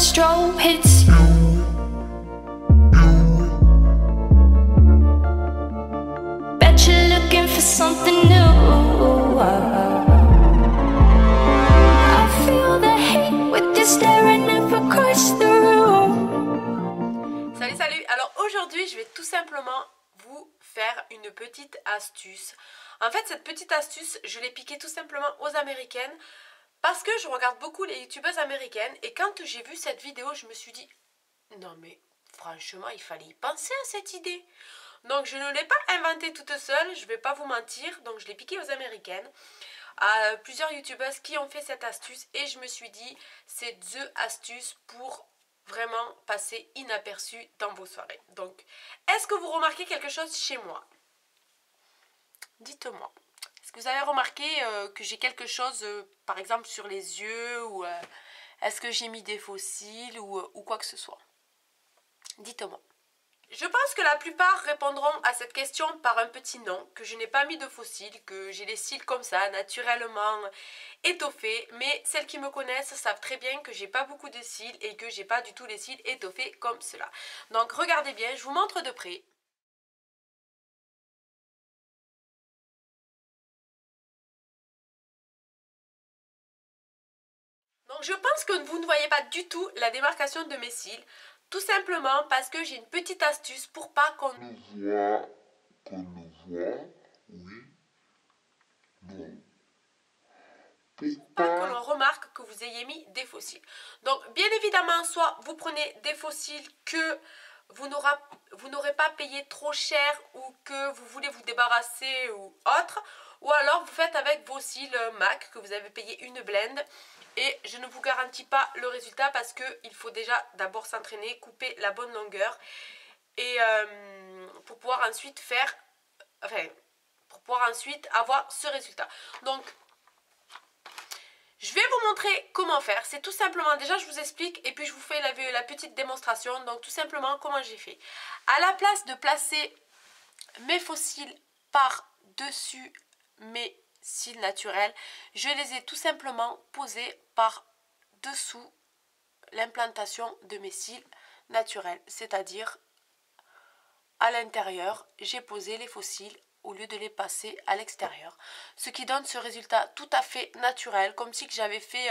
strobe hits you. Bet you're looking for something new. I feel the hate with you staring up across the room. Salut, salut! Alors aujourd'hui, je vais tout simplement vous faire une petite astuce. En fait, cette petite astuce, je l'ai piquée tout simplement aux américaines parce que je regarde beaucoup les youtubeuses américaines et quand j'ai vu cette vidéo, je me suis dit non mais franchement, il fallait y penser à cette idée. Donc je ne l'ai pas inventée toute seule, je vais pas vous mentir, donc je l'ai piquée aux américaines. À plusieurs youtubeuses qui ont fait cette astuce et je me suis dit c'est the astuce pour vraiment passer inaperçu dans vos soirées. Donc, est-ce que vous remarquez quelque chose chez moi? Dites-moi. Est-ce que vous avez remarqué que j'ai quelque chose, par exemple, sur les yeux ou est-ce que j'ai mis des faux cils ou quoi que ce soit? Dites-moi. Je pense que la plupart répondront à cette question par un petit non, que je n'ai pas mis de faux cils, que j'ai les cils comme ça, naturellement étoffés. Mais celles qui me connaissent savent très bien que j'ai pas beaucoup de cils et que j'ai pas du tout les cils étoffés comme cela. Donc regardez bien, je vous montre de près. Donc je pense que vous ne voyez pas du tout la démarcation de mes cils. Tout simplement parce que j'ai une petite astuce pour pas qu'on nous voit, oui, non. pas que l'on remarque que vous ayez mis des faux cils. Donc bien évidemment, soit vous prenez des faux cils que vous n'aurez pas payé trop cher ou que vous voulez vous débarrasser ou autre, ou alors vous faites avec vos cils MAC que vous avez payé une blende. Et je ne vous garantis pas le résultat parce qu'il faut déjà d'abord s'entraîner, couper la bonne longueur et pour pouvoir ensuite avoir ce résultat. Donc je vais vous montrer comment faire. C'est tout simplement, déjà je vous explique et puis je vous fais la petite démonstration. Donc tout simplement comment j'ai fait. À la place de placer mes faux cils par-dessus mes cils naturels, je les ai tout simplement posés par-dessous l'implantation de mes cils naturels. C'est-à-dire à l'intérieur, j'ai posé les faux cils au lieu de les passer à l'extérieur, ce qui donne ce résultat tout à fait naturel, comme si j'avais fait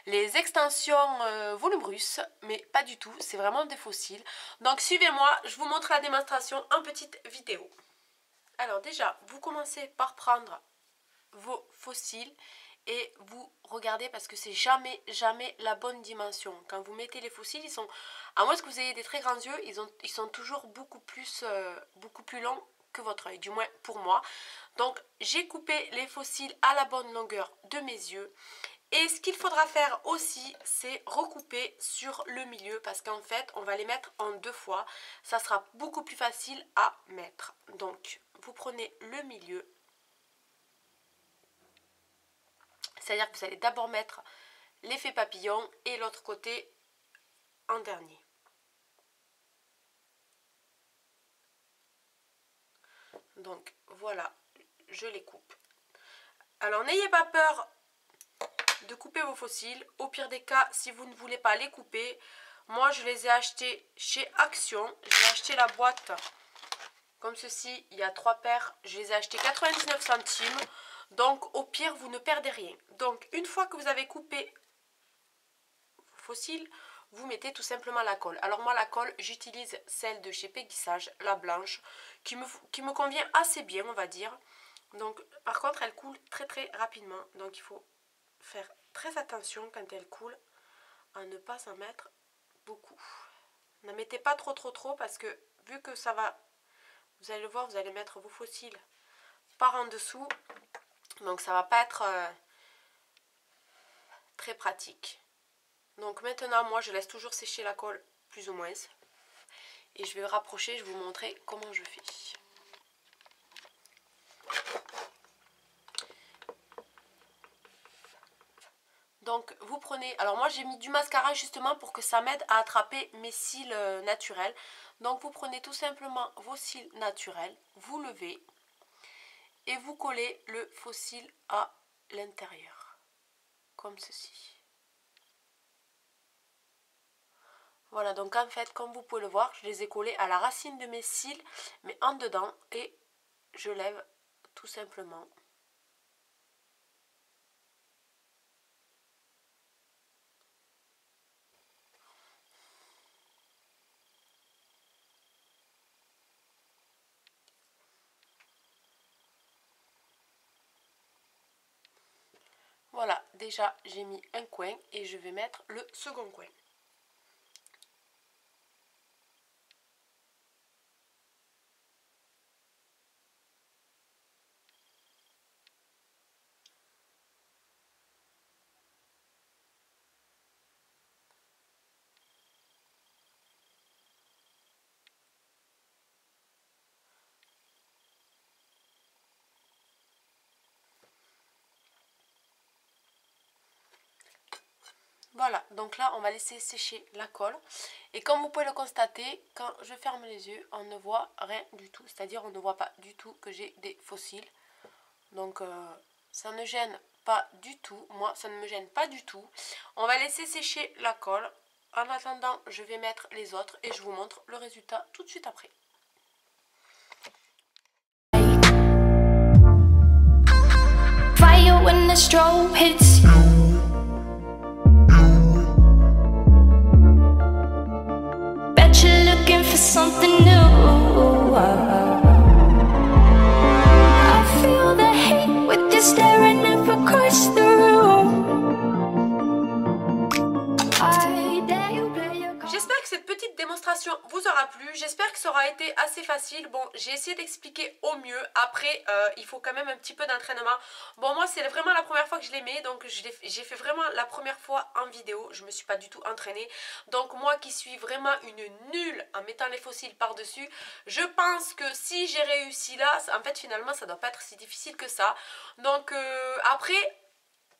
les extensions Volubrus, mais pas du tout, c'est vraiment des faux cils. Donc suivez-moi, je vous montre la démonstration en petite vidéo. Alors déjà, vous commencez par prendre vos faux cils et vous regardez parce que c'est jamais la bonne dimension. Quand vous mettez les faux cils, ils sont, à moins que vous ayez des très grands yeux, ils sont toujours beaucoup plus longs que votre œil, du moins pour moi. Donc j'ai coupé les faux cils à la bonne longueur de mes yeux. Et ce qu'il faudra faire aussi, c'est recouper sur le milieu parce qu'en fait, on va les mettre en deux fois. Ça sera beaucoup plus facile à mettre. Donc, vous prenez le milieu. C'est-à-dire que vous allez d'abord mettre l'effet papillon et l'autre côté en dernier. Donc, voilà, je les coupe. Alors, n'ayez pas peur de couper vos faux cils. Au pire des cas, si vous ne voulez pas les couper, moi je les ai achetés chez Action. J'ai acheté la boîte comme ceci, il y a 3 paires. Je les ai achetés 99 centimes. Donc au pire, vous ne perdez rien. Donc une fois que vous avez coupé vos faux cils, vous mettez tout simplement la colle. Alors moi la colle, j'utilise celle de chez Péguissage, la blanche, qui me convient assez bien, on va dire. Donc par contre, elle coule très rapidement. Donc il faut faire très attention quand elle coule à ne pas en mettre beaucoup. N'en mettez pas trop parce que vu que ça va, vous allez le voir, vous allez mettre vos faux cils par en dessous, donc ça va pas être très pratique. Donc maintenant moi je laisse toujours sécher la colle plus ou moins et je vais rapprocher, je vais vous montrer comment je fais. Donc vous prenez, alors moi j'ai mis du mascara justement pour que ça m'aide à attraper mes cils naturels. Donc vous prenez tout simplement vos cils naturels, vous levez et vous collez le faux cil à l'intérieur, comme ceci. Voilà, donc en fait, comme vous pouvez le voir, je les ai collés à la racine de mes cils, mais en dedans, et je lève tout simplement. Voilà, déjà j'ai mis un coin et je vais mettre le second coin. Voilà, donc là on va laisser sécher la colle. Et comme vous pouvez le constater, quand je ferme les yeux, on ne voit rien du tout. C'est-à-dire on ne voit pas du tout que j'ai des faux cils. Donc ça ne gêne pas du tout. Moi, ça ne me gêne pas du tout. On va laisser sécher la colle. En attendant, je vais mettre les autres et je vous montre le résultat tout de suite après. Fire when the strobe hits you. Bet you're looking for something new. I feel the heat with you staring up across the room. I dare you play your cards. J'espère que cette petite démonstration vous aura plu. J'espère que ça aura été assez facile. Bon, j'ai essayé d'expliquer au mieux. Après, il faut quand même un petit peu d'entraînement. Bon, moi, c'est vraiment la première fois que je les mets. Donc, j'ai fait vraiment la première fois en vidéo. Je me suis pas du tout entraînée. Donc, moi qui suis vraiment une nulle en mettant les faux cils par-dessus, je pense que si j'ai réussi là, en fait, finalement, ça doit pas être si difficile que ça. Donc, après...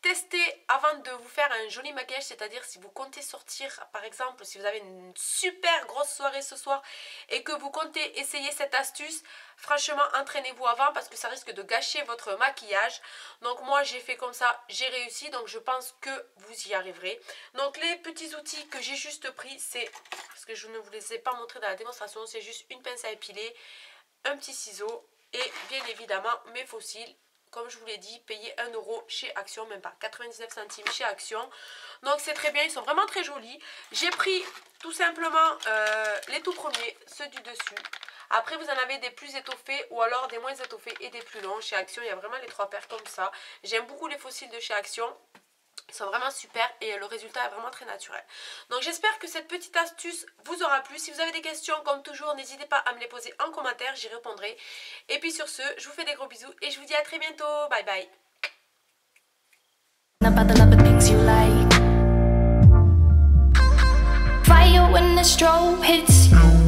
Testez avant de vous faire un joli maquillage, c'est-à-dire si vous comptez sortir, par exemple, si vous avez une super grosse soirée ce soir et que vous comptez essayer cette astuce, franchement, entraînez-vous avant parce que ça risque de gâcher votre maquillage. Donc moi, j'ai fait comme ça, j'ai réussi, donc je pense que vous y arriverez. Donc les petits outils que j'ai juste pris, c'est, parce que je ne vous les ai pas montrés dans la démonstration, c'est juste une pince à épiler, un petit ciseau et bien évidemment mes faux cils. Comme je vous l'ai dit, payer 1 € chez Action, même pas 99 centimes chez Action. Donc c'est très bien, ils sont vraiment très jolis. J'ai pris tout simplement les tout premiers, ceux du dessus. Après vous en avez des plus étoffés ou alors des moins étoffés et des plus longs. Chez Action, il y a vraiment les 3 paires comme ça. J'aime beaucoup les faux cils de chez Action. Ils sont vraiment super et le résultat est vraiment très naturel. Donc j'espère que cette petite astuce vous aura plu. Si vous avez des questions, comme toujours, n'hésitez pas à me les poser en commentaire, j'y répondrai. Et puis sur ce, je vous fais des gros bisous et je vous dis à très bientôt. Bye bye. About the love of things you like. Fire when the strobe hits you.